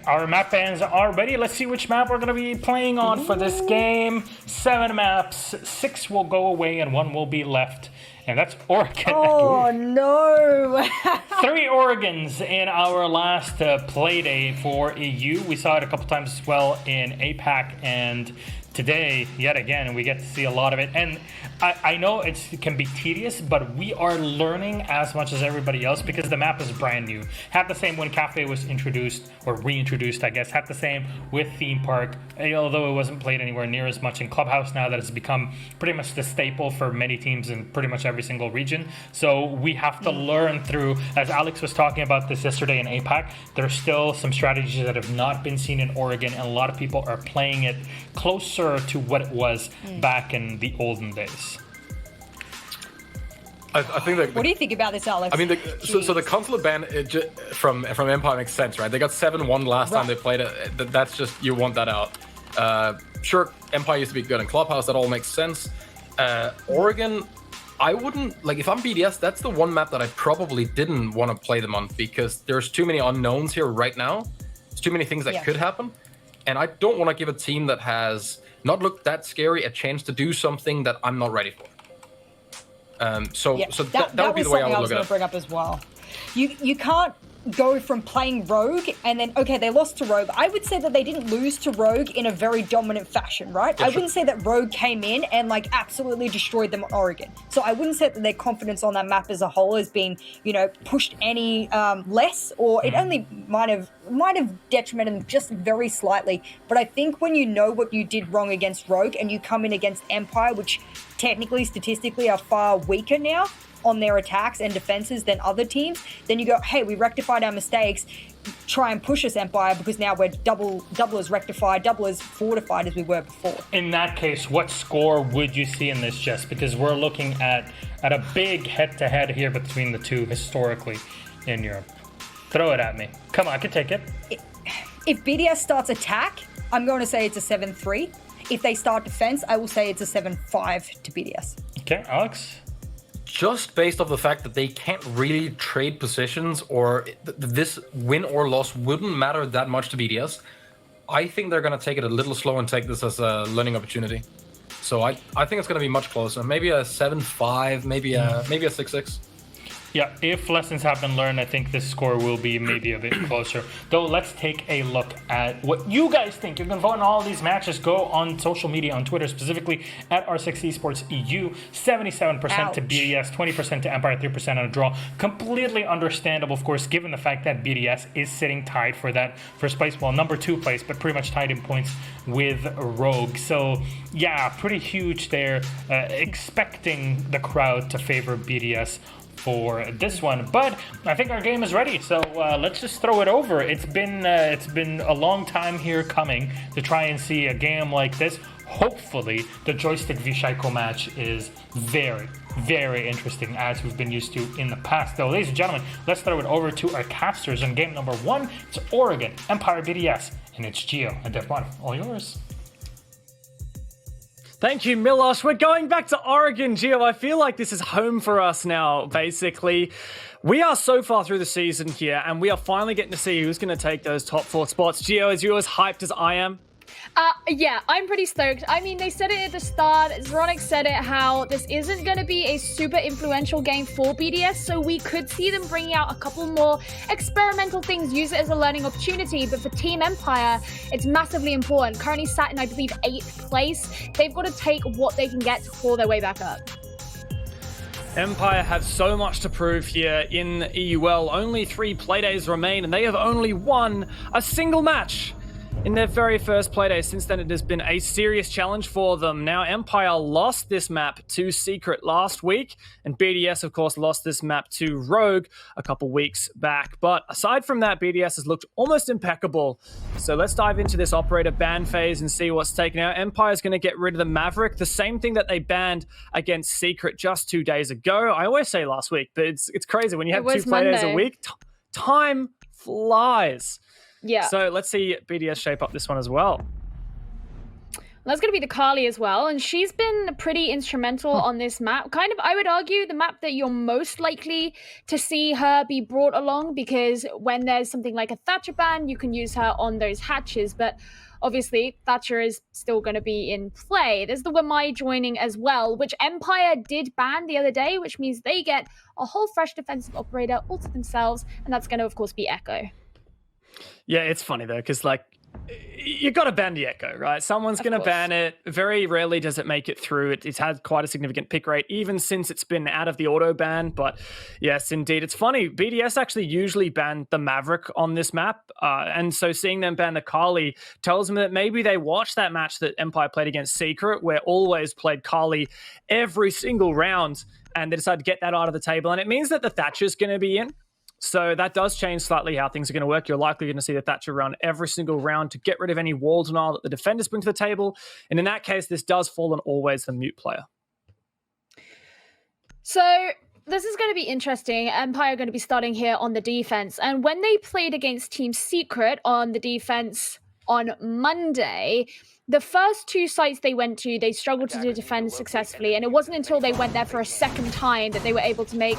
Our map fans are ready. Let's see which map we're going to be playing on for this game. 7 maps, 6 will go away and 1 will be left. And that's Oregon. Oh, no. 3 Oregons in our last Playday for EU. We saw it a couple times as well in APAC, and today, yet again, we get to see a lot of it. And I know it can be tedious, but we are learning as much as everybody else because the map is brand new. Had the same when Cafe was introduced, or reintroduced, I guess. Had the same with Theme Park, although it wasn't played anywhere near as much in Clubhouse now that it's become pretty much the staple for many teams in pretty much every single region. So we have to learn through, as Alex was talking about this yesterday in APAC, there's still some strategies that have not been seen in Oregon, and a lot of people are playing it closer to what it was back in the olden days. I think that. What do you think about this, Alex? I mean, so the consulate ban from Empire makes sense, right? They got 7-1 last time they played it. That's just, you want that out. Sure, Empire used to be good in Clubhouse. That all makes sense. Oregon, I wouldn't, like, if I'm BDS, that's the one map that I probably didn't want to play them on because there's too many unknowns here right now. There's too many things that could happen. And I don't want to give a team that has not looked that scary a chance to do something that I'm not ready for. So that would be the way I would look at it. That was something I was going to bring up as well. You can't go from playing Rogue and then, okay, they lost to Rogue. I would say that they didn't lose to Rogue in a very dominant fashion, right? I wouldn't say that Rogue came in and like absolutely destroyed them at Oregon. So I wouldn't say that their confidence on that map as a whole has been, you know, pushed any less, or it only might have detrimented them just very slightly. But I think when you know what you did wrong against Rogue and you come in against Empire, which technically, statistically are far weaker now on their attacks and defenses than other teams, then you go, hey, we rectified our mistakes, try and push us, Empire, because now we're double as rectified, double as fortified as we were before. In that case, what score would you see in this, Jess? Because we're looking at a big head-to-head here between the two historically in Europe. Throw it at me. Come on, I can take it. If BDS starts attack, I'm going to say it's a 7-3. If they start defense, I will say it's a 7-5 to BDS. Okay, Alex? Just based off the fact that they can't really trade positions, or this win or loss wouldn't matter that much to BDS, I think they're going to take it a little slow and take this as a learning opportunity. So I think it's going to be much closer. Maybe a 7-5, maybe a 6-6. Yeah, if lessons have been learned, I think this score will be maybe a bit closer. Though, let's take a look at what you guys think. You can vote on all these matches. Go on social media, on Twitter specifically, at R6 Esports EU. 77% to BDS, 20% to Empire, 3% on a draw. Completely understandable, of course, given the fact that BDS is sitting tied for that first place. Well, number 2 place, but pretty much tied in points with Rogue. So, yeah, pretty huge there. Expecting the crowd to favor BDS for this one, but I think our game is ready, so let's just throw it over. It's been a long time here coming to try and see a game like this. Hopefully the Joystick v Shaiko match is very, very interesting, as we've been used to in the past. Though, ladies and gentlemen, let's throw it over to our casters on game number 1. It's Oregon, Empire, BDS, and it's Gio and Devon. All yours. Thank you, Milos. We're going back to Oregon, Gio. I feel like this is home for us now, basically. We are so far through the season here, and we are finally getting to see who's going to take those top 4 spots. Gio, is you as hyped as I am? Yeah, I'm pretty stoked. I mean, they said it at the start. Zronik said it, how this isn't going to be a super influential game for BDS, so we could see them bringing out a couple more experimental things, use it as a learning opportunity. But for Team Empire, it's massively important. Currently sat in, I believe, 8th place. They've got to take what they can get to claw their way back up. Empire have so much to prove here in EUL. Only 3 playdays remain, and they have only won a single match in their very first Playday. Since then, it has been a serious challenge for them. Now, Empire lost this map to Secret last week, and BDS, of course, lost this map to Rogue a couple weeks back. But aside from that, BDS has looked almost impeccable. So let's dive into this operator ban phase and see what's taken out. Empire is going to get rid of the Maverick, the same thing that they banned against Secret just 2 days ago. I always say last week, but it's crazy. When you have 2 Playdays a week, time flies. Yeah. So let's see BDS shape up this one as well. That's going to be the Kali as well, and she's been pretty instrumental on this map. Kind of, I would argue, the map that you're most likely to see her be brought along, because when there's something like a Thatcher ban, you can use her on those hatches, but obviously Thatcher is still going to be in play. There's the Wamai joining as well, which Empire did ban the other day, which means they get a whole fresh defensive operator all to themselves, and that's going to, of course, be Echo. Yeah, it's funny though, because like, you got to ban the Echo, right? Someone's going to ban it. Very rarely does it make it through. It's had quite a significant pick rate, even since it's been out of the auto ban. But yes, indeed. It's funny. BDS actually usually banned the Maverick on this map. And so seeing them ban the Kali tells me that maybe they watched that match that Empire played against Secret, where Always played Kali every single round, and they decided to get that out of the table. And it means that the Thatcher's going to be in. So that does change slightly how things are going to work. You're likely going to see the Thatcher run every single round to get rid of any wall denial that the defenders bring to the table. And in that case, this does fall on Always the mute player. So this is going to be interesting. Empire are going to be starting here on the defense. And when they played against Team Secret on the defense on Monday, the first two sites they went to, they struggled to defend successfully, and it wasn't until they went there for a second time that they were able to make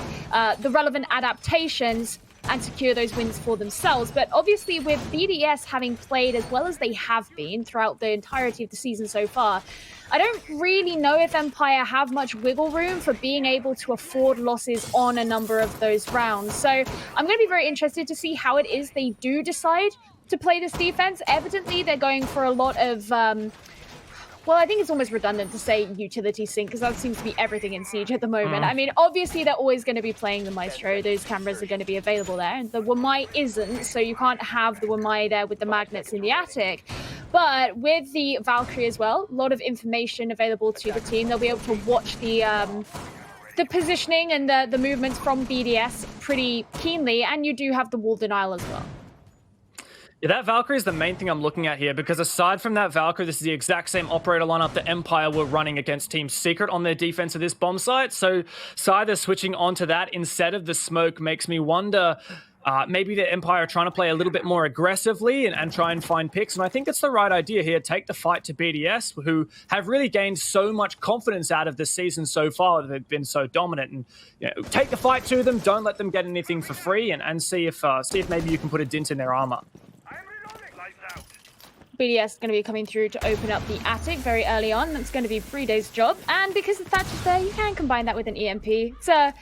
the relevant adaptations and secure those wins for themselves. But obviously with BDS having played as well as they have been throughout the entirety of the season so far, I don't really know if Empire have much wiggle room for being able to afford losses on a number of those rounds. So I'm going to be very interested to see how it is they do decide to play this defense. Evidently, they're going for a lot of, well, I think it's almost redundant to say utility sync, because that seems to be everything in Siege at the moment. I mean, obviously, they're always going to be playing the Maestro. Those cameras are going to be available there. The Wamai isn't, so you can't have the Wamai there with the magnets in the attic. But with the Valkyrie as well, a lot of information available to the team. They'll be able to watch the positioning and the movements from BDS pretty keenly, and you do have the wall denial as well. Yeah, that Valkyrie is the main thing I'm looking at here, because aside from that Valkyrie, this is the exact same operator lineup that Empire were running against Team Secret on their defense of this bomb site. So Scyther switching onto that instead of the smoke makes me wonder, maybe the Empire are trying to play a little bit more aggressively and try and find picks. And I think it's the right idea here. Take the fight to BDS, who have really gained so much confidence out of this season so far. They've been so dominant. And take the fight to them. Don't let them get anything for free, and see if maybe you can put a dint in their armor. BDS is going to be coming through to open up the attic very early on. That's going to be Playdays' job. And because the Thatcher's there, you can combine that with an EMP. It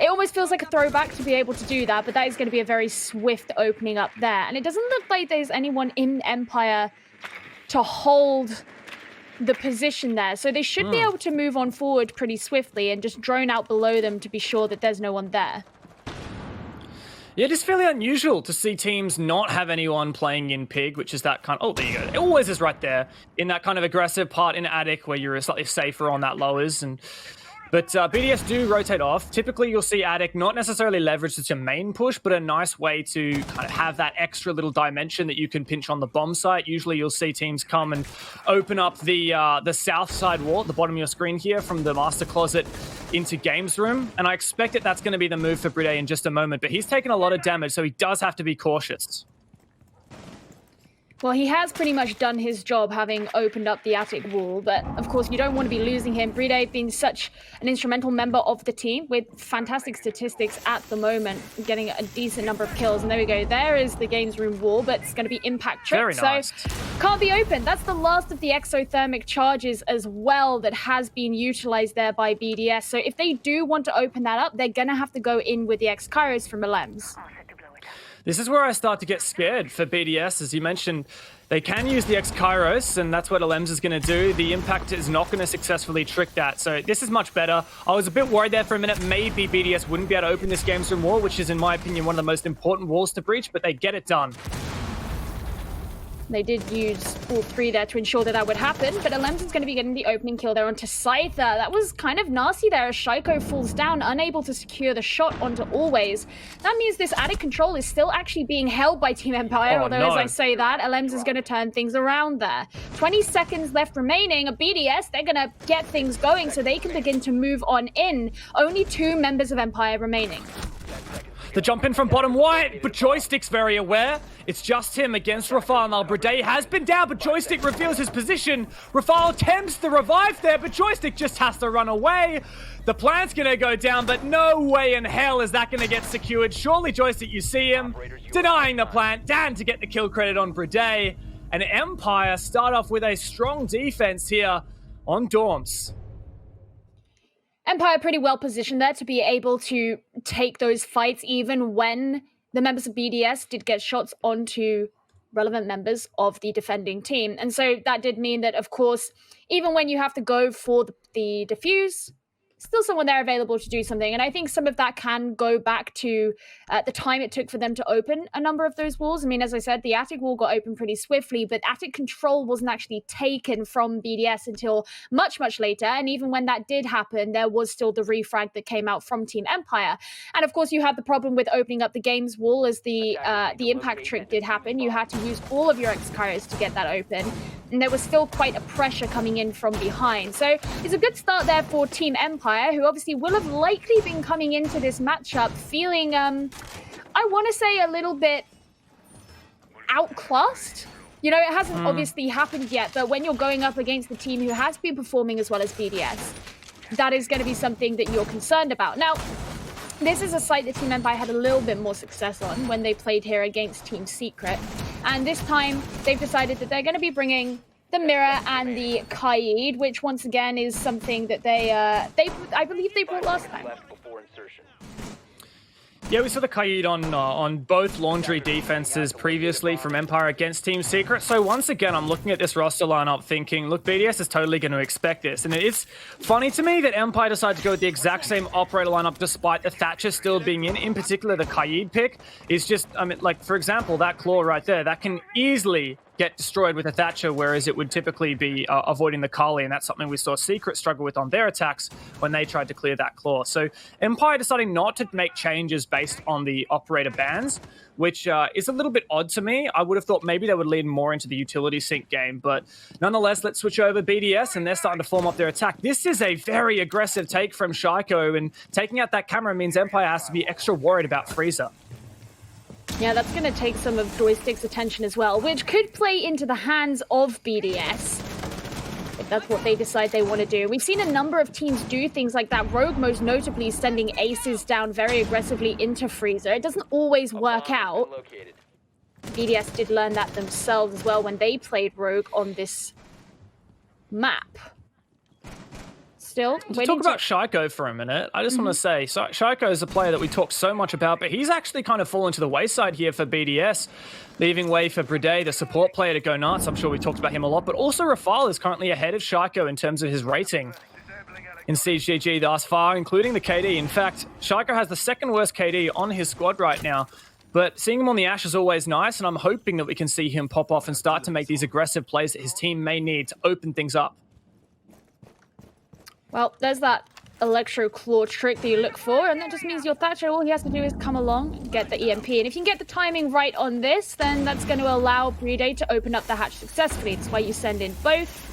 almost feels like a throwback to be able to do that, but that is going to be a very swift opening up there. And it doesn't look like there's anyone in Empire to hold the position there. So they should be able to move on forward pretty swiftly and just drone out below them to be sure that there's no one there. Yeah, it is fairly unusual to see teams not have anyone playing in Pig, which is that kind of... Oh, there you go. It always is right there in that kind of aggressive part in Attic where you're slightly safer on that lowers. But BDS do rotate off. Typically, you'll see Attic not necessarily leverage such a main push, but a nice way to kind of have that extra little dimension that you can pinch on the bomb site. Usually, you'll see teams come and open up the south side wall at the bottom of your screen here from the master closet into games room. And I expect that's going to be the move for Playday in just a moment. But he's taken a lot of damage, so he does have to be cautious. Well, he has pretty much done his job having opened up the attic wall, but of course you don't want to be losing him. Playday being such an instrumental member of the team with fantastic statistics at the moment, getting a decent number of kills. And there we go. There is the games room wall, but it's going to be impact trip. Very nice. So can't be open. That's the last of the exothermic charges as well that has been utilized there by BDS. So if they do want to open that up, they're going to have to go in with the X-Kairos from Alems. This is where I start to get scared for BDS. As you mentioned, they can use the X-Kairos, and that's what Alems is going to do. The impact is not going to successfully trick that. So this is much better. I was a bit worried there for a minute. Maybe BDS wouldn't be able to open this games room wall, which is, in my opinion, one of the most important walls to breach, but they get it done. They did use all three there to ensure that would happen, but Alems is going to be getting the opening kill there onto Scyther. That was kind of nasty there as Shaiko falls down, unable to secure the shot onto Always. That means this attic control is still actually being held by Team Empire, although as I say that, Alems is going to turn things around there. 20 seconds left remaining. A BDS, they're going to get things going so they can begin to move on in. Only 2 members of Empire remaining. The jump in from bottom white, but Joystick's very aware. It's just him against Rafale. Now, Brede has been down, but Joystick reveals his position. Rafale attempts the revive there, but Joystick just has to run away. The plant's gonna go down, but no way in hell is that gonna get secured. Surely, Joystick, you see him denying the plant. Dan to get the kill credit on Brede. And Empire start off with a strong defense here on Dorms. Empire pretty well positioned there to be able to take those fights even when the members of BDS did get shots onto relevant members of the defending team. And so that did mean that, of course, even when you have to go for the defuse, still someone there available to do something. And I think some of that can go back to the time it took for them to open a number of those walls. I mean, as I said, the attic wall got open pretty swiftly, but attic control wasn't actually taken from BDS until much, much later. And even when that did happen, there was still the refrag that came out from Team Empire. And of course, you had the problem with opening up the games wall as the impact trick did happen. You had to use all of your X-Carriers to get that open. And there was still quite a pressure coming in from behind. So it's a good start there for Team Empire, who obviously will have likely been coming into this matchup feeling, I want to say, a little bit outclassed. You know, it hasn't obviously happened yet, but when you're going up against the team who has been performing as well as BDS, that is going to be something that you're concerned about. Now, this is a site that Team Empire had a little bit more success on when they played here against Team Secret. And this time, they've decided that they're going to be bringing the Mirror and the Kaid, which once again is something that I believe they brought last time. Yeah, we saw the Kaid on both Laundry defenses previously from Empire against Team Secret. So once again, I'm looking at this roster lineup thinking, look, BDS is totally going to expect this. And it's funny to me that Empire decided to go with the exact same operator lineup despite the Thatcher still being in particular, the Kaid pick is just, I mean, like, for example, that claw right there, that can easily get destroyed with a Thatcher, whereas it would typically be avoiding the Kali, and that's something we saw Secret struggle with on their attacks when they tried to clear that claw. So Empire deciding not to make changes based on the operator bans, which is a little bit odd to me. I would have thought maybe they would lean more into the utility sync game, but nonetheless, let's switch over BDS, and they're starting to form up their attack. This is a very aggressive take from Shaiko, and taking out that camera means Empire has to be extra worried about Freezer. Yeah, that's going to take some of Joystick's attention as well, which could play into the hands of BDS, if that's what they decide they want to do. We've seen a number of teams do things like that. Rogue, most notably, sending aces down very aggressively into Freezer. It doesn't always work out. BDS did learn that themselves as well when they played Rogue on this map. Still, to talk about Shaiko for a minute, I just want to say, so Shaiko is a player that we talk so much about, but he's actually kind of fallen to the wayside here for BDS, leaving way for Brede, the support player, to go nuts. I'm sure we talked about him a lot, but also Rafale is currently ahead of Shaiko in terms of his rating in CGG thus far, including the KD. In fact, Shaiko has the second worst KD on his squad right now, but seeing him on the Ash is always nice, and I'm hoping that we can see him pop off and start to make these aggressive plays that his team may need to open things up. Well, there's that Electro Claw trick that you look for, and that just means your Thatcher, all he has to do is come along and get the EMP. And if you can get the timing right on this, then that's going to allow Brede to open up the hatch successfully. That's why you send in both.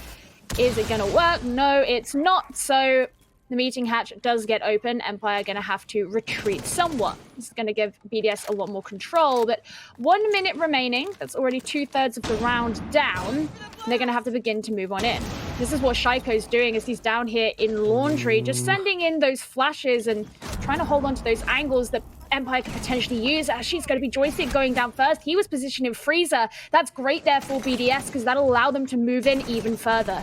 Is it going to work? No, it's not. So the meeting hatch does get open. Empire are going to have to retreat somewhat. This is going to give BDS a lot more control, but 1 minute remaining. That's already 2/3 of the round down. And they're going to have to begin to move on in. This is what Shaiko's doing as he's down here in Laundry, just sending in those flashes and trying to hold on to those angles that Empire could potentially use. Actually, it's going to be Joystick going down first. He was positioned in Freezer. That's great there for BDS because that'll allow them to move in even further.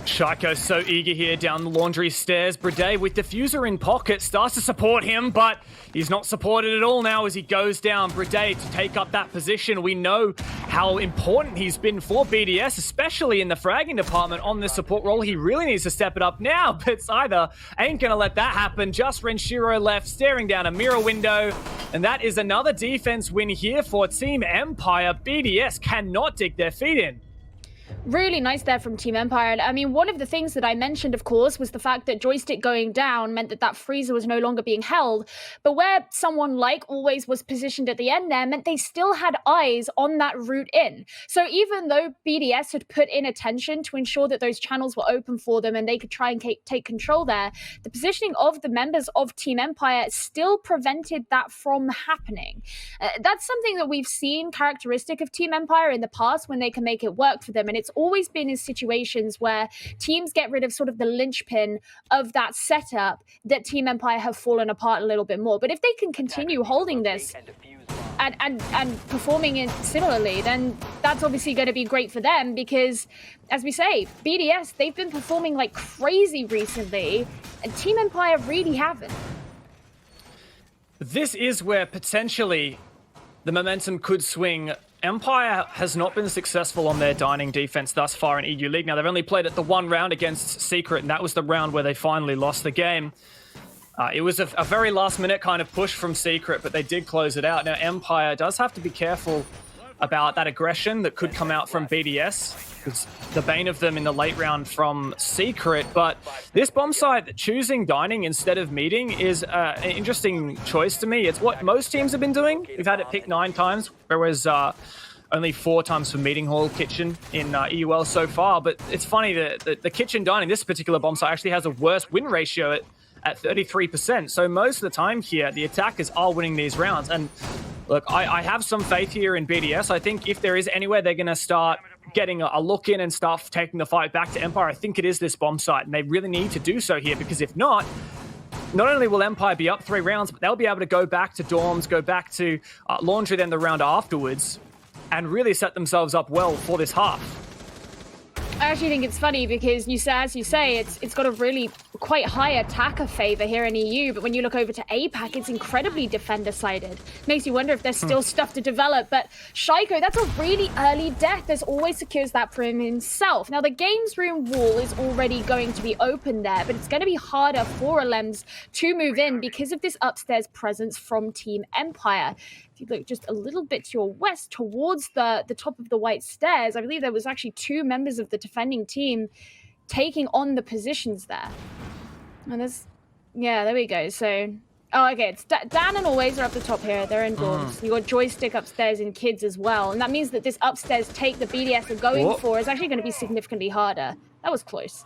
Shaiko's so eager here down the Laundry stairs. Brede, with Diffuser in pocket, starts to support him, but he's not supported at all now as he goes down. Brede to take up that position. We know how important he's been for BDS, especially in the fragging department on this support role. He really needs to step it up now, but Cyther ain't going to let that happen. Just Renshiro left, staring down a mirror window, and that is another defense win here for Team Empire. BDS cannot dig their feet in. Really nice there from Team Empire. And I mean, one of the things that I mentioned, of course, was the fact that joystick going down meant that that freezer was no longer being held. But where someone like Always was positioned at the end there meant they still had eyes on that route in. So even though BDS had put in attention to ensure that those channels were open for them and they could try and take control there, the positioning of the members of Team Empire still prevented that from happening. That's something that we've seen characteristic of Team Empire in the past when they can make it work for them. And it's always been in situations where teams get rid of sort of the linchpin of that setup that Team Empire have fallen apart a little bit more. But if they can continue holding this and performing it similarly, then that's obviously going to be great for them because, as we say, BDS, they've been performing like crazy recently, and Team Empire really haven't. This is where potentially the momentum could swing. Empire has not been successful on their dining defense thus far in EU League. Now, they've only played it the one round against Secret, and that was the round where they finally lost the game. It was a very last-minute kind of push from Secret, but they did close it out. Now, Empire does have to be careful about that aggression that could come out from BDS. It's the bane of them in the late round from Secret, but this bomb site choosing dining instead of meeting is an interesting choice to me. It's what most teams have been doing. We've had it picked 9 times, whereas only 4 times for meeting hall kitchen in EUL so far. But it's funny that the kitchen dining, this particular bomb site, actually has a worse win ratio at 33%. So most of the time here, the attackers are winning these rounds. And look, I have some faith here in BDS. I think if there is anywhere they're going to start getting a look in and start taking the fight back to Empire, I think it is this bomb site. And they really need to do so here, because if not only will Empire be up 3 rounds, but they'll be able to go back to dorms, go back to Laundry then the round afterwards, and really set themselves up well for this half. I actually think it's funny because as you say, it's got a really quite high attacker favor here in EU, but when you look over to APAC, it's incredibly defender-sided. Makes you wonder if there's still stuff to develop, but Shaiko, that's a really early death. As Always secures that for himself. Now, the games room wall is already going to be open there, but it's going to be harder for Alems to move in because of this upstairs presence from Team Empire. If you look just a little bit to your west towards the top of the white stairs, I believe there was actually 2 members of the defending team taking on the positions there. And there we go. So, okay, it's Dan and Always are up the top here. They're in dorms. You got Joystick upstairs in kids as well. And that means that this upstairs take the BDS are going for is actually going to be significantly harder. That was close.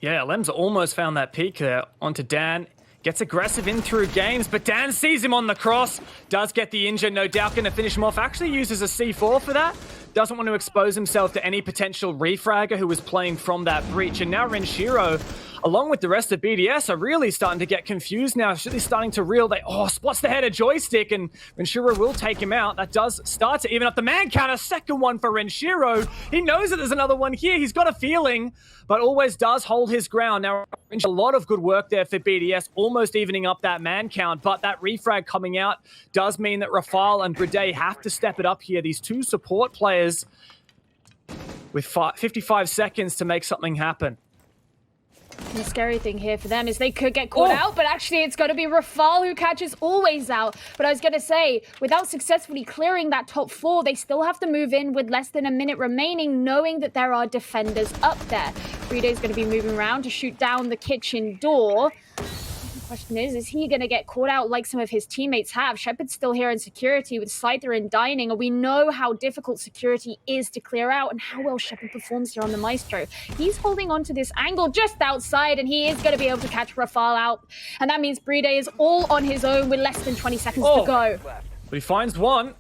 Yeah, Lems almost found that peak there onto Dan. Gets aggressive in through games, but Dan sees him on the cross. Does get the injury, no doubt going to finish him off. Actually uses a C4 for that. Doesn't want to expose himself to any potential refragger who was playing from that breach. And now Renshiro, along with the rest of BDS, are really starting to get confused now. Really starting to reel. Spots the head of Joystick, and Renshiro will take him out. That does start to even up the man count. A second one for Renshiro. He knows that there's another one here. He's got a feeling, but Always does hold his ground. Now, a lot of good work there for BDS, almost evening up that man count, but that refrag coming out does mean that Rafal and Brede have to step it up here. These 2 support players with 55 seconds to make something happen. The scary thing here for them is they could get caught out, but actually it's going to be Rafal who catches Always out. But I was going to say, without successfully clearing that top floor, they still have to move in with less than a minute remaining, knowing that there are defenders up there. Brede's going to be moving around to shoot down the kitchen door. The question is he going to get caught out like some of his teammates have? Shepard's still here in security with Scyther and Dining, and we know how difficult security is to clear out and how well Shepard performs here on the Maestro. He's holding on to this angle just outside, and he is going to be able to catch Rafal out. And that means Brede is all on his own with less than 20 seconds to go. But he finds one.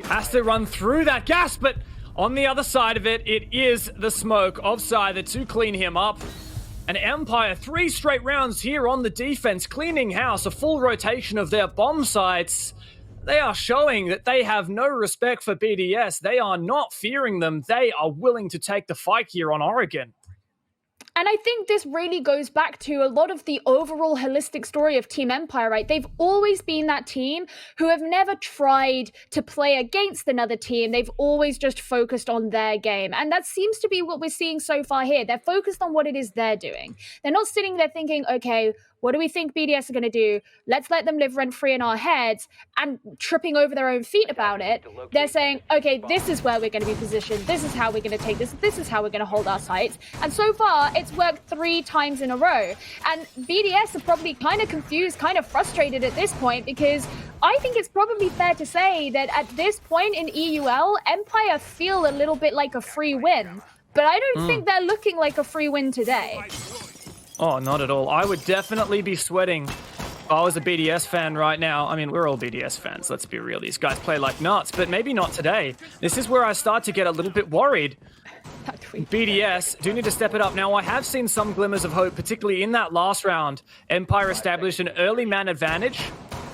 Has to run through that gas, but on the other side of it, it is the smoke of Scyther to clean him up. And Empire, 3 straight rounds here on the defense, cleaning house, a full rotation of their bomb sites. They are showing that they have no respect for BDS. They are not fearing them. They are willing to take the fight here on Oregon. And I think this really goes back to a lot of the overall holistic story of Team Empire, right? They've always been that team who have never tried to play against another team. They've always just focused on their game. And that seems to be what we're seeing so far here. They're focused on what it is they're doing. They're not sitting there thinking, okay, what do we think BDS are going to do? Let's let them live rent-free in our heads, and tripping over their own feet about it. They're saying, okay, this is where we're going to be positioned. This is how we're going to take this. This is how we're going to hold our sights. And so far, it's worked 3 times in a row. And BDS are probably kind of confused, kind of frustrated at this point, because I think it's probably fair to say that at this point in EUL, Empire feel a little bit like a free win. But I don't think they're looking like a free win today. Oh, not at all. I would definitely be sweating if I was a BDS fan right now. I mean, we're all BDS fans, let's be real. These guys play like nuts, but maybe not today. This is where I start to get a little bit worried. BDS do need to step it up. Now, I have seen some glimmers of hope, particularly in that last round. Empire established an early man advantage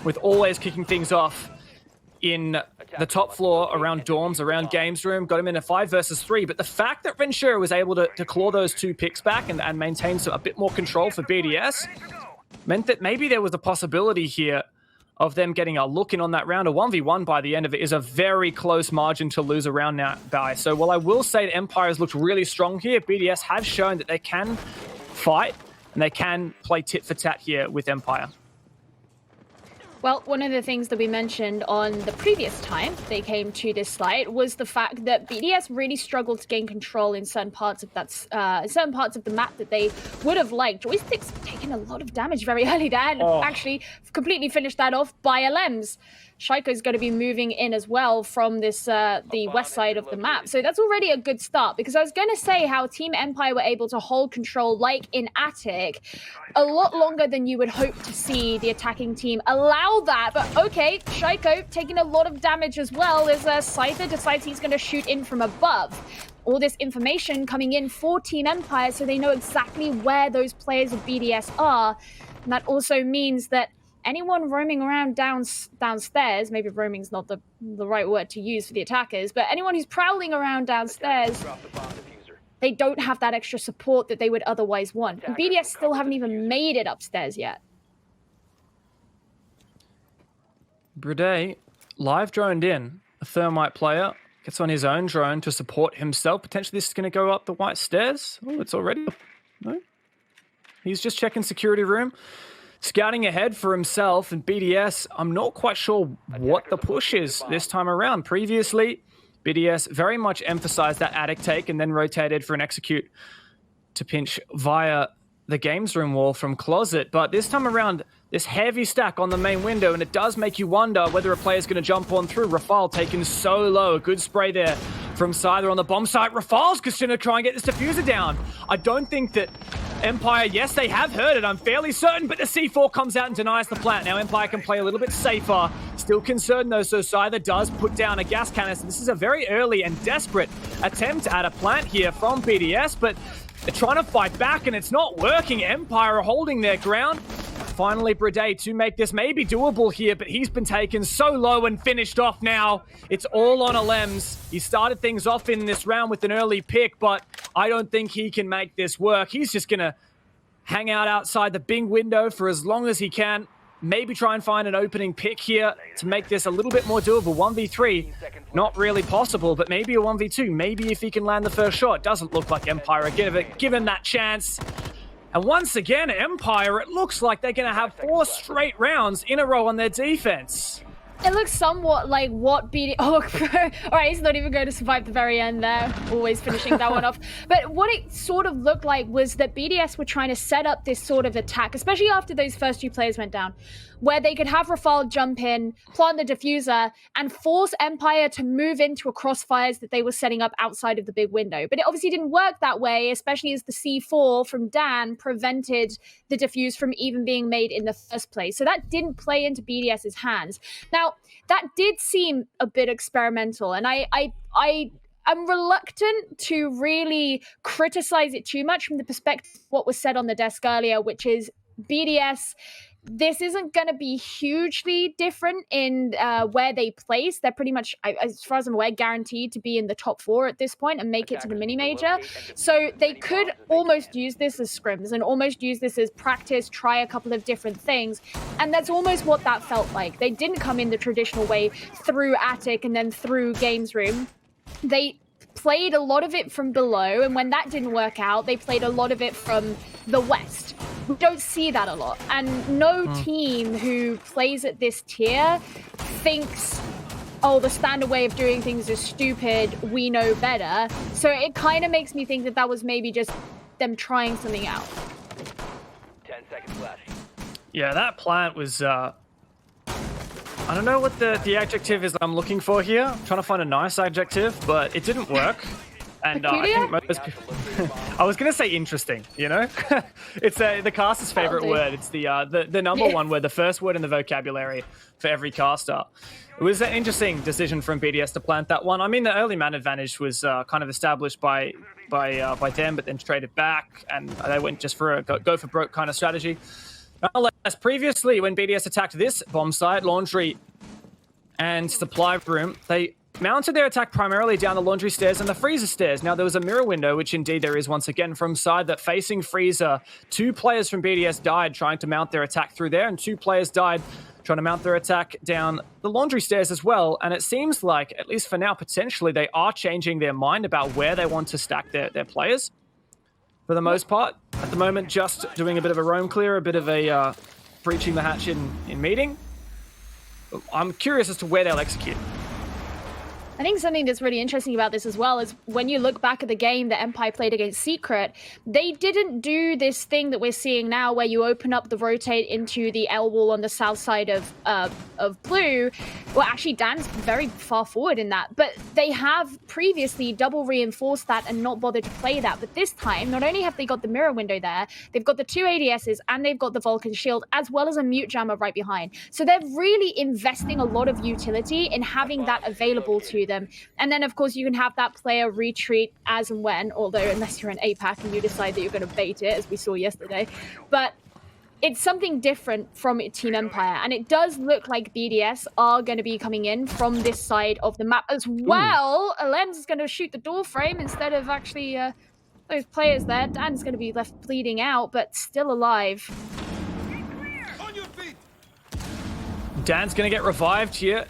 with always kicking things off in the top floor, around dorms, around games room, got him in a 5 versus 3. But the fact that Rensure was able to claw those 2 picks back and maintain a bit more control for BDS meant that maybe there was a possibility here of them getting a look in on that round. A 1v1 by the end of it is a very close margin to lose a round now by. So while I will say that Empire has looked really strong here, BDS have shown that they can fight and they can play tit for tat here with Empire. Well, one of the things that we mentioned on the previous time they came to this site was the fact that BDS really struggled to gain control in certain parts of that, certain parts of the map that they would have liked. Joystick's taken a lot of damage very early there, and actually completely finished that off by LMs. Shaiko's going to be moving in as well from this the west side of the map. So that's already a good start, because I was going to say how Team Empire were able to hold control, like in Attic, a lot longer than you would hope to see the attacking team allow that. But okay, Shaiko taking a lot of damage as well as Scyther decides he's going to shoot in from above. All this information coming in for Team Empire, so they know exactly where those players of BDS are. And that also means that anyone roaming around downstairs, maybe roaming's not the right word to use for the attackers, but anyone who's prowling around downstairs, they don't have that extra support that they would otherwise want. And BDS still haven't even made it upstairs yet. Brudet, live droned in. A Thermite player gets on his own drone to support himself. Potentially this is going to go up the white stairs. Oh, it's already... No? He's just checking security room. Scouting ahead for himself, and BDS, I'm not quite sure what the push is this time around. Previously, BDS very much emphasized that attic take and then rotated for an execute to pinch via the games room wall from closet. But this time around, this heavy stack on the main window, and it does make you wonder whether a player's going to jump on through. Rafal taken so low. A good spray there from Scyther on the bomb site. Rafal's going to try and get this diffuser down. I don't think that Empire, yes, they have heard it, I'm fairly certain, but the C4 comes out and denies the plant. Now Empire can play a little bit safer. Still concerned though, so Scyther does put down a gas canister. This is a very early and desperate attempt at a plant here from BDS, but they're trying to fight back and it's not working. Empire are holding their ground. Finally, Brudet to make this maybe doable here, but he's been taken so low and finished off now. It's all on Alems. He started things off in this round with an early pick, but I don't think he can make this work. He's just going to hang out outside the Bing window for as long as he can. Maybe try and find an opening pick here to make this a little bit more doable. 1v3, not really possible, but maybe a 1v2. Maybe if he can land the first shot. Doesn't look like Empire are given that chance. And once again, Empire, it looks like they're going to have 4 straight rounds in a row on their defense. It looks somewhat like what BDS... Oh, all right, he's not even going to survive the very end there. Always finishing that one off. But what it sort of looked like was that BDS were trying to set up this sort of attack, especially after those first 2 players went down, where they could have Rafal jump in, plant the diffuser, and force Empire to move into a crossfires that they were setting up outside of the big window. But it obviously didn't work that way, especially as the C4 from Dan prevented the diffuse from even being made in the first place. So that didn't play into BDS's hands. Now, that did seem a bit experimental, and I'm reluctant to really criticize it too much from the perspective of what was said on the desk earlier, which is BDS, this isn't going to be hugely different in where they place. They're pretty much, as far as I'm aware, guaranteed to be in the top 4 at this point and make it to the mini-major. So they could almost use this as scrims and almost use this as practice, try a couple of different things. And that's almost what that felt like. They didn't come in the traditional way through Attic and then through Games Room. They played a lot of it from below, and when that didn't work out, they played a lot of it from the west. we don't see that a lot. And no team who plays at this tier thinks, oh, the standard way of doing things is stupid, we know better. So it kind of makes me think that that was maybe just them trying something out. 10 seconds left. Yeah, that plant was, I don't know what the adjective is I'm looking for here. I'm trying to find a nice adjective, but it didn't work. And I think most people... I was going to say interesting, you know? It's the caster's favorite word. It's the number one word, the first word in the vocabulary for every caster. It was an interesting decision from BDS to plant that one. I mean, the early man advantage was kind of established by them, but then traded back, and they went just for a go for broke kind of strategy. Nonetheless, previously, when BDS attacked this bomb site, Laundry and Supply Room, they mounted their attack primarily down the Laundry stairs and the Freezer stairs. Now, there was a mirror window, which indeed there is once again from side that facing Freezer. 2 players from BDS died trying to mount their attack through there, and 2 players died trying to mount their attack down the Laundry stairs as well. And it seems like, at least for now, potentially, they are changing their mind about where they want to stack their players. For the most part, at the moment, just doing a bit of a roam clear, a bit of a breaching the hatch in meeting. I'm curious as to where they'll execute. I think something that's really interesting about this as well is when you look back at the game that Empire played against Secret, they didn't do this thing that we're seeing now where you open up the rotate into the L wall on the south side of blue. Well, actually, Dan's very far forward in that, but they have previously double reinforced that and not bothered to play that. But this time, not only have they got the mirror window there, they've got the 2 ADSs and they've got the Vulcan shield as well as a mute jammer right behind. So they're really investing a lot of utility in having that available to them. And then, of course, you can have that player retreat as and when, although unless you're an APAC and you decide that you're going to bait it, as we saw yesterday. But it's something different from Team Empire. And it does look like BDS are going to be coming in from this side of the map as well. Alems is going to shoot the door frame instead of actually those players there. Dan's going to be left bleeding out, but still alive. Dan's going to get revived here.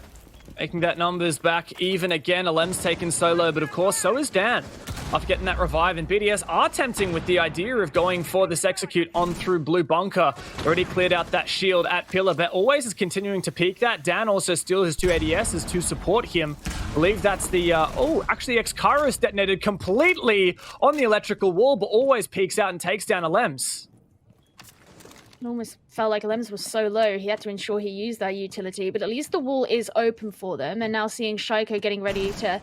Making that numbers back even again. Alem's taken solo, but of course, so is Dan. After getting that revive, and BDS are tempting with the idea of going for this execute on through Blue Bunker. Already cleared out that shield at Pillar, but always is continuing to peek that. Dan also steals his 2 ADSs to support him. I believe that's the, actually X-Kairos detonated completely on the electrical wall, but always peeks out and takes down Alems. It almost felt like Alems was so low, he had to ensure he used that utility, but at least the wall is open for them, and now seeing Shaiko getting ready to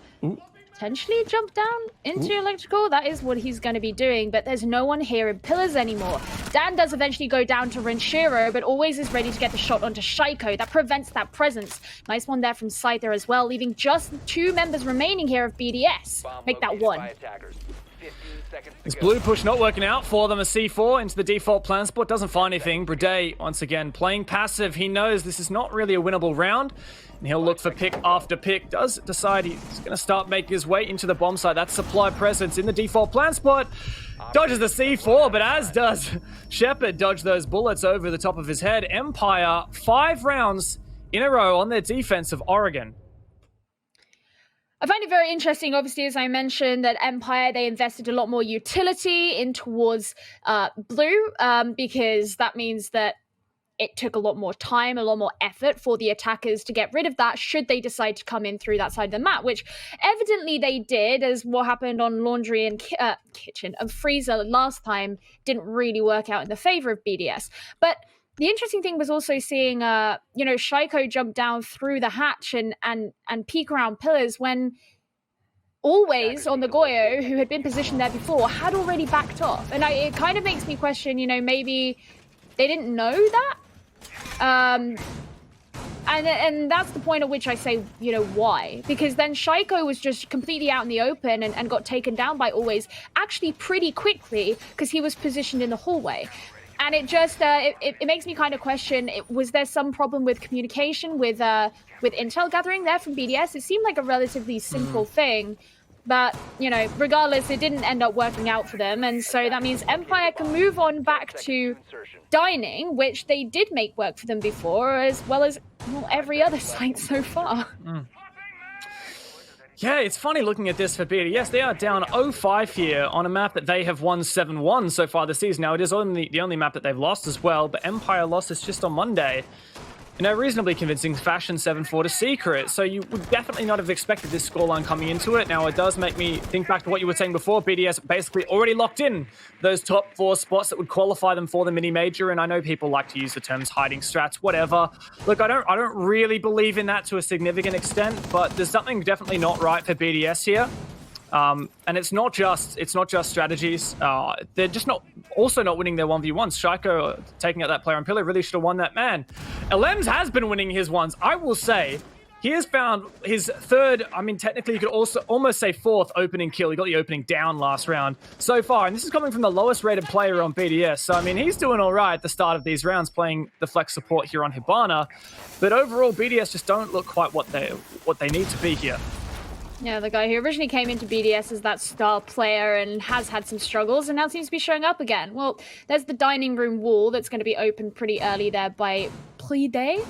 potentially jump down into electrical, that is what he's going to be doing, but there's no one here in pillars anymore. Dan does eventually go down to Renshiro, but always is ready to get the shot onto Shaiko. That prevents that presence. Nice one there from Scyther as well, leaving just 2 members remaining here of BDS. Make that 1. This blue push not working out for them. A C4 into the default plan spot. Doesn't find anything. Brede, once again, playing passive. He knows this is not really a winnable round. And he'll look for pick after pick. Does decide he's going to start making his way into the bomb site. That's supply presence in the default plan spot. Dodges the C4, but as does Shepard dodge those bullets over the top of his head. Empire, 5 rounds in a row on their defense of Oregon. I find it very interesting, obviously, as I mentioned, that Empire, they invested a lot more utility in towards blue, because that means that it took a lot more time, a lot more effort for the attackers to get rid of that should they decide to come in through that side of the map, which evidently they did, as what happened on Laundry and Kitchen and Freezer last time didn't really work out in the favor of BDS. But the interesting thing was also seeing, Shaiko jump down through the hatch and peek around pillars when always on the Goyo, who had been positioned there before, had already backed off. And it kind of makes me question, maybe they didn't know that. And that's the point at which I say, why? Because then Shaiko was just completely out in the open and got taken down by Always actually pretty quickly because he was positioned in the hallway. And it just, it makes me kind of question, was there some problem with communication, with intel gathering there from BDS? It seemed like a relatively simple thing. But, regardless, it didn't end up working out for them. And so that means Empire can move on back to dining, which they did make work for them before, as well as every other site so far. Yeah, it's funny looking at this for BDS. They are down 0-5 here on a map that they have won 7-1 so far this season. Now, it is only the only map that they've lost as well, but Empire lost this just on Monday in a reasonably convincing fashion, 7-4 to Secret. So you would definitely not have expected this scoreline coming into it. Now, it does make me think back to what you were saying before. BDS basically already locked in those top 4 spots that would qualify them for the mini-major. And I know people like to use the terms hiding strats, whatever. Look, I don't really believe in that to a significant extent, but there's something definitely not right for BDS here. And it's not just strategies. They're just not winning their 1v1s. Shaiko taking out that player on Pillar really should have won that man. Elems has been winning his ones. I will say he has found his third, I mean, technically you could also almost say fourth opening kill. He got the opening down last round so far. And this is coming from the lowest rated player on BDS. So, I mean, he's doing all right at the start of these rounds playing the flex support here on Hibana. But overall, BDS just don't look quite what they need to be here. Yeah, the guy who originally came into BDS as that star player and has had some struggles and now seems to be showing up again. Well, there's the dining room wall that's going to be opened pretty early there by Playday.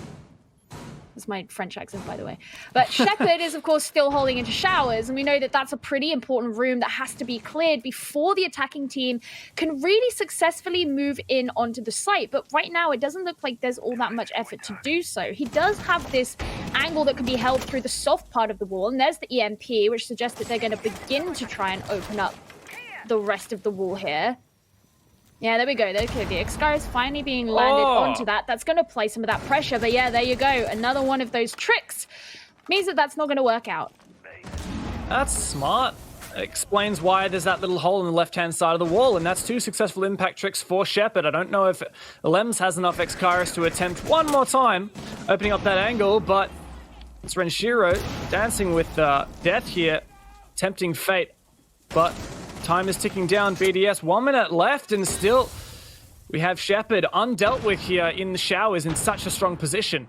That's my French accent, by the way. But Shepard is, of course, still holding into showers, and we know that that's a pretty important room that has to be cleared before the attacking team can really successfully move in onto the site. But right now, it doesn't look like there's all that much effort to do so. He does have this angle that can be held through the soft part of the wall, and there's the EMP, which suggests that they're going to begin to try and open up the rest of the wall here. Yeah, there we go. Okay, the X-Scar is finally being landed onto that. That's going to play some of that pressure. But yeah, there you go. Another one of those tricks. Means that that's not going to work out. That's smart. Explains why there's that little hole in the left-hand side of the wall. And that's 2 successful impact tricks for Shepard. I don't know if Lems has enough X-Kairos to attempt one more time opening up that angle. But it's Renshiro dancing with death here. Tempting fate. But time is ticking down. BDS, 1 minute left, and still we have Shepard undealt with here in the showers in such a strong position.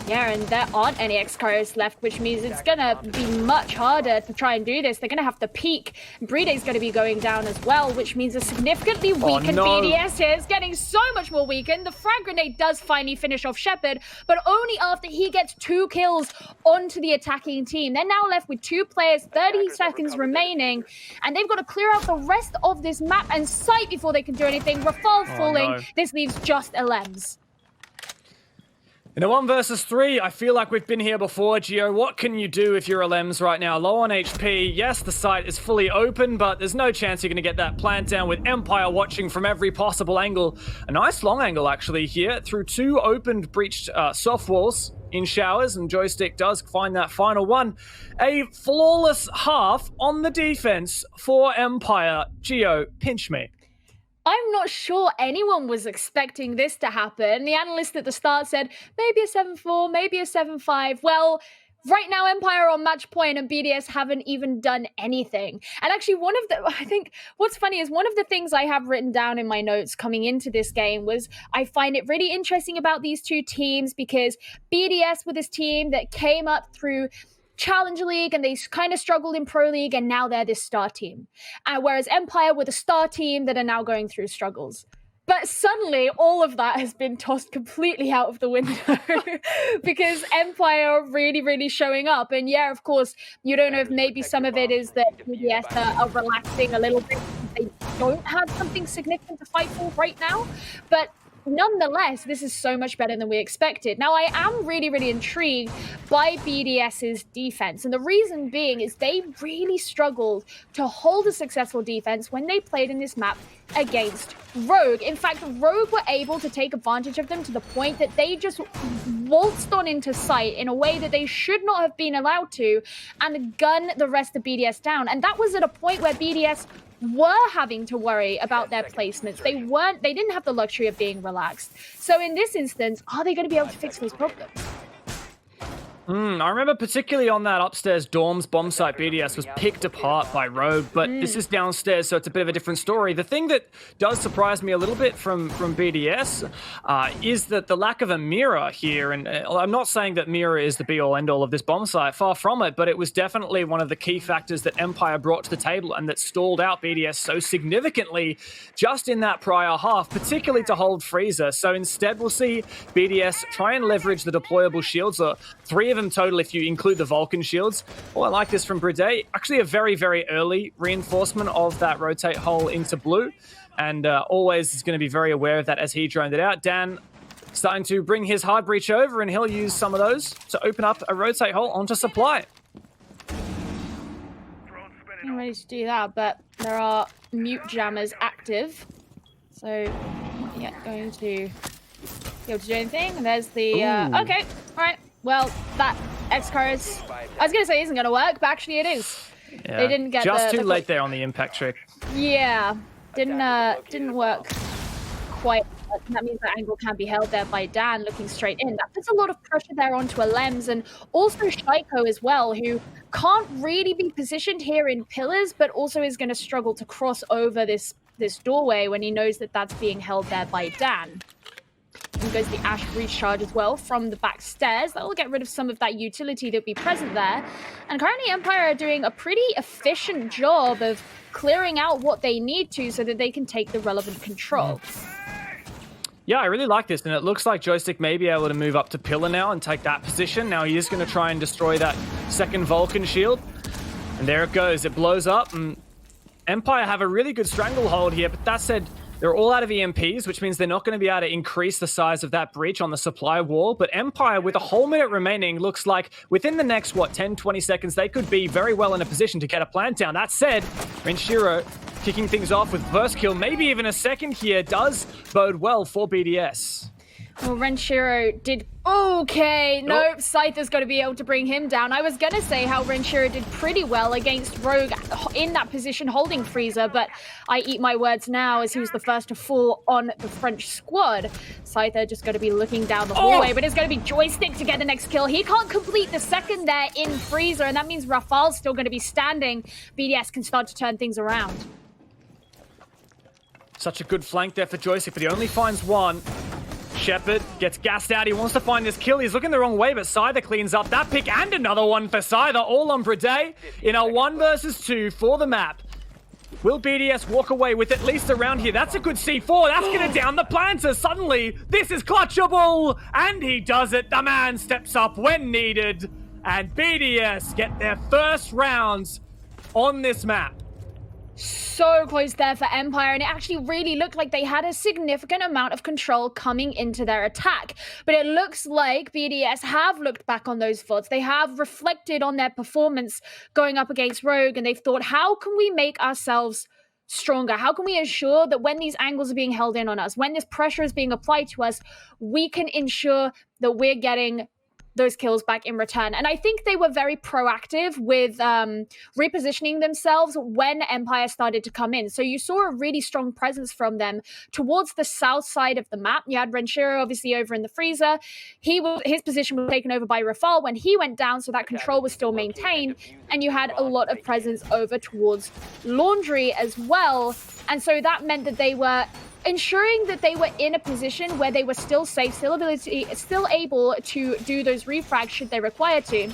Yeah, and there aren't any X-Kairos left, which means it's going to be much harder to try and do this. They're going to have to peek. Breday's going to be going down as well, which means a significantly weakened BDS here is getting so much more weakened. The frag grenade does finally finish off Shepard, but only after he gets 2 kills onto the attacking team. They're now left with 2 players, 30 seconds remaining, and they've got to clear out the rest of this map and site before they can do anything. Rafal falling. No. This leaves just Elems. In a 1 versus 3, I feel like we've been here before, Gio. What can you do if you're a Lems right now? Low on HP. Yes, the site is fully open, but there's no chance you're going to get that plant down with Empire watching from every possible angle. A nice long angle, actually, here through 2 opened, breached soft walls in showers, and Joystick does find that final one. A flawless half on the defense for Empire. Gio, pinch me. I'm not sure anyone was expecting this to happen. The analyst at the start said, maybe a 7-4, maybe a 7-5. Well, right now, Empire are on match point and BDS haven't even done anything. And actually, I think what's funny is one of the things I have written down in my notes coming into this game was I find it really interesting about these 2 teams because BDS with this team that came up through Challenger League and they kind of struggled in Pro League and now they're this star team. Whereas Empire with a star team that are now going through struggles. But suddenly all of that has been tossed completely out of the window because Empire are really, really showing up. And yeah, of course, you don't know if maybe some of it is that BDS are relaxing a little bit. They don't have something significant to fight for right now. But nonetheless, this is so much better than we expected. Now, I am really, really intrigued by BDS's defense. And the reason being is they really struggled to hold a successful defense when they played in this map against Rogue. In fact, Rogue were able to take advantage of them to the point that they just waltzed on into sight in a way that they should not have been allowed to and gun the rest of BDS down. And that was at a point where BDS were having to worry about their placements. They didn't have the luxury of being relaxed. So in this instance, are they going to be able to fix those problems? I remember particularly on that upstairs dorms bomb site, BDS was picked apart by Rogue, but this is downstairs, so it's a bit of a different story. The thing that does surprise me a little bit from BDS is that the lack of a mirror here, and I'm not saying that mirror is the be-all, end-all of this bomb site, far from it, but it was definitely one of the key factors that Empire brought to the table and that stalled out BDS so significantly just in that prior half, particularly to hold Freezer. So instead, we'll see BDS try and leverage the deployable shields, or 3 of them total if you include the Vulcan shields. Oh, I like this from Playday. Actually a very, very early reinforcement of that rotate hole into blue. And always is going to be very aware of that as he droned it out. Dan starting to bring his hard breach over, and he'll use some of those to open up a rotate hole onto supply. I'm ready to do that, but there are mute jammers active. So, not yet going to be able to do anything. And there's the... okay, alright. Well, that X-Cars, I was going to say isn't going to work, but actually it is. Yeah. They didn't get just too late there on the impact trick. Yeah, didn't work quite. That means that angle can be held there by Dan looking straight in. That puts a lot of pressure there onto Alems and also Shaiko as well, who can't really be positioned here in pillars, but also is going to struggle to cross over this doorway when he knows that that's being held there by Dan. And goes the Ash recharge as well from the back stairs. That will get rid of some of that utility that would be present there. And currently Empire are doing a pretty efficient job of clearing out what they need to so that they can take the relevant control. Yeah, I really like this, and it looks like Joystick may be able to move up to pillar now and take that position. Now he is going to try and destroy that second Vulcan shield. And there it goes. It blows up, and Empire have a really good stranglehold here, but that said, they're all out of EMPs, which means they're not going to be able to increase the size of that breach on the supply wall. But Empire, with a whole minute remaining, looks like within the next, 10, 20 seconds, they could be very well in a position to get a plant down. That said, Renshiro kicking things off with first kill, maybe even a second here, does bode well for BDS. Well, Renshiro did okay. Nope, Scyther's got to be able to bring him down. I was going to say how Renshiro did pretty well against Rogue in that position holding Freezer, but I eat my words now as he was the first to fall on the French squad. Scyther just going to be looking down the hallway, but it's going to be Joystick to get the next kill. He can't complete the second there in Freezer, and that means Rafale's still going to be standing. BDS can start to turn things around. Such a good flank there for Joystick, but he only finds one. Shepard gets gassed out. He wants to find this kill. He's looking the wrong way, but Scyther cleans up that pick and another one for Scyther, all on Playday in a 1 versus 2 for the map. Will BDS walk away with at least a round here? That's a good C4. That's going to down the planter. Suddenly, this is clutchable. And he does it. The man steps up when needed. And BDS get their first rounds on this map. So close there for Empire, and it actually really looked like they had a significant amount of control coming into their attack. But it looks like BDS have looked back on those VODs. They have reflected on their performance going up against Rogue, and they've thought, how can we make ourselves stronger? How can we ensure that when these angles are being held in on us, when this pressure is being applied to us, we can ensure that we're getting those kills back in return? And I think they were very proactive with repositioning themselves when Empire started to come in. So you saw a really strong presence from them towards the south side of the map. You had Renshiro obviously over in the freezer. His position was taken over by Rafale when he went down, so that control was still maintained. And you had a lot of presence over towards Laundry as well. And so that meant that they were ensuring that they were in a position where they were still safe, still able to do those refrags should they require to.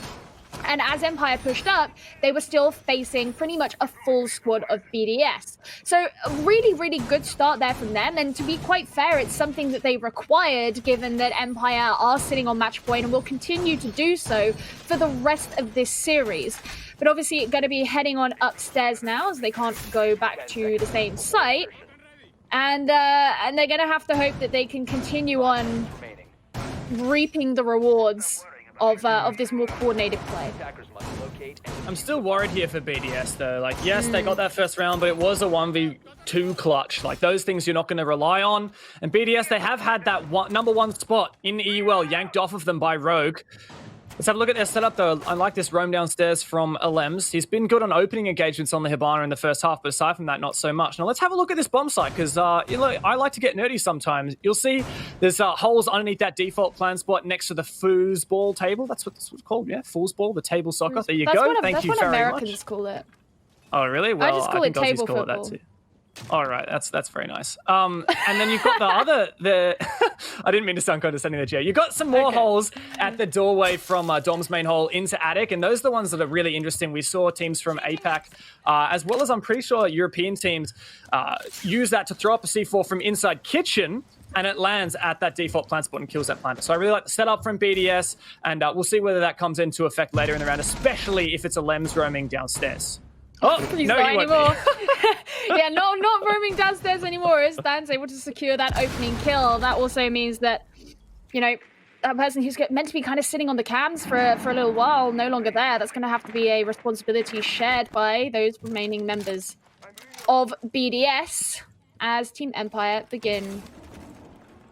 And as Empire pushed up, they were still facing pretty much a full squad of BDS. So a really, really good start there from them. And to be quite fair, it's something that they required, given that Empire are sitting on match point and will continue to do so for the rest of this series. But obviously going to be heading on upstairs now, as they can't go back to the same site. And they're going to have to hope that they can continue on reaping the rewards of this more coordinated play. I'm still worried here for BDS though. Like, yes, they got that first round, but it was a 1v2 clutch. Like, those things you're not going to rely on. And BDS, they have had that number one spot in EUL yanked off of them by Rogue. Let's have a look at their setup, though. I like this roam downstairs from Alems. He's been good on opening engagements on the Hibana in the first half, but aside from that, not so much. Now, let's have a look at this bomb site, because I like to get nerdy sometimes. You'll see there's holes underneath that default plan spot next to the foosball table. That's what it's called, yeah? Foosball, the table soccer. There you go. Thank you very much. That's what Americans call it. Oh, really? Well, I just call it Aussies table call football. it that too. All right, that's very nice. And then you've got the I didn't mean to sound condescending there, Jay. You've got some more holes at the doorway from Dom's main hole into Attic, and those are the ones that are really interesting. We saw teams from APAC, as well as I'm pretty sure European teams use that to throw up a C4 from inside Kitchen. and it lands at that default plant spot and kills that planter. So I really like the setup from BDS, and we'll see whether that comes into effect later in the round, especially if it's a Lems roaming downstairs. Oh, He's no, not he won't anymore. be. Yeah, not roaming downstairs anymore. As Dan's able to secure that opening kill, that also means that, you know, that person who's meant to be kind of sitting on the cams for a little while, no longer there. That's going to have to be a responsibility shared by those remaining members of BDS as Team Empire begin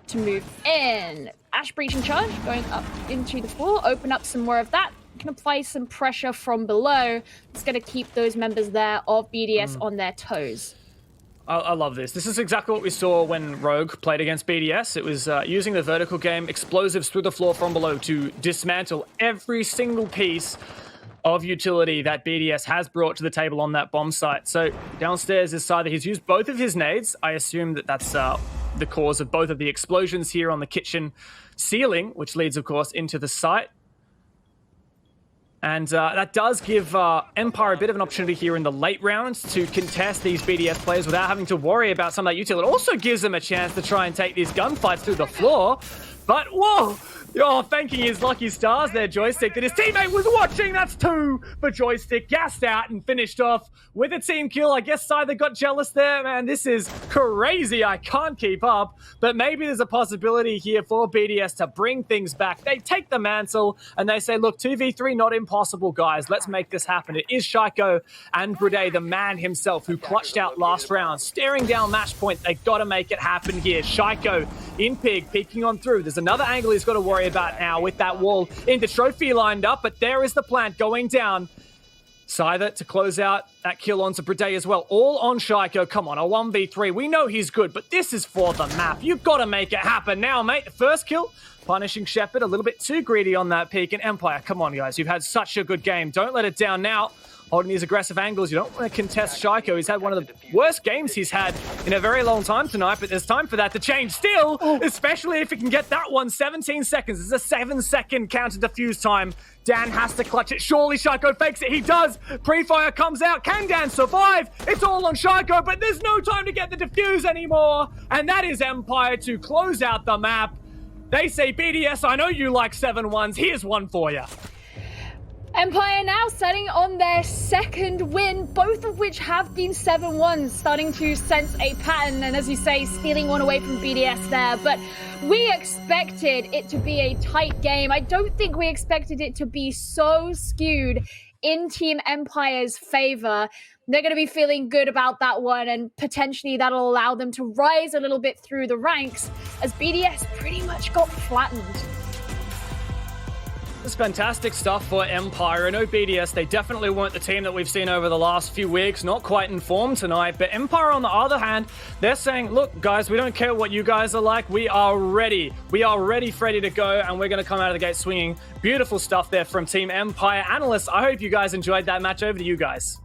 to move in. Ash Breach and Charge going up into the floor, open up some more of that. Can apply some pressure from below. It's going to keep those members there of BDS on their toes. I love this. This is exactly what we saw when Rogue played against BDS. It was using the vertical game, explosives through the floor from below to dismantle every single piece of utility that BDS has brought to the table on that bomb site. So downstairs is Scyther. He's used both of his nades. I assume that that's the cause of both of the explosions here on the kitchen ceiling, which leads, of course, into the site. And that does give Empire a bit of an opportunity here in the late rounds to contest these BDS players without having to worry about some of that utility. It also gives them a chance to try and take these gunfights through the floor. But, whoa! Oh, thanking his lucky stars there, Joystick, that his teammate was watching. That's 2 for Joystick. Gassed out and finished off with a team kill. I guess Scyther got jealous there. Man, this is crazy. I can't keep up. But maybe there's a possibility here for BDS to bring things back. They take the mantle and they say, look, 2v3, not impossible, guys. Let's make this happen. It is Shaiko and Playday, the man himself, who clutched out last round. Staring down match point. They got to make it happen here. Shaiko in Pig, peeking on through. There's another angle he's got to worry about now with that wall in the trophy lined up, but there is the plant going down. Scyther to close out that kill onto Playday as well. All on Shaiko. Come on, a 1v3. We know he's good, but this is for the map. You've got to make it happen now, mate. The first kill, punishing Shepard. A little bit too greedy on that peak. And Empire, come on, guys. You've had such a good game. Don't let it down now. Holding these aggressive angles. You don't want to contest Shaiko. He's had one of the worst games he's had in a very long time tonight, but there's time for that to change still, especially if he can get that one. 17 seconds. There's a 7-second counter defuse time. Dan has to clutch it. Surely Shaiko fakes it. He does. Pre-fire comes out. Can Dan survive? It's all on Shaiko, but there's no time to get the defuse anymore. And that is Empire to close out the map. They say, BDS, I know you like 7-1s. Here's one for you. Empire now setting on their second win, both of which have been 7-1s, starting to sense a pattern, and as you say, stealing one away from BDS there. But we expected it to be a tight game. I don't think we expected it to be so skewed in Team Empire's favor. They're going to be feeling good about that one, and potentially that'll allow them to rise a little bit through the ranks as BDS pretty much got flattened. It's fantastic stuff for Empire. I know BDS, they definitely weren't the team that we've seen over the last few weeks, not quite in form tonight, but Empire, on the other hand, they're saying, look, guys, we don't care what you guys are like. We are ready. We are ready to go, and we're going to come out of the gate swinging. Beautiful stuff there from Team Empire. Analysts, I hope you guys enjoyed that match. Over to you guys.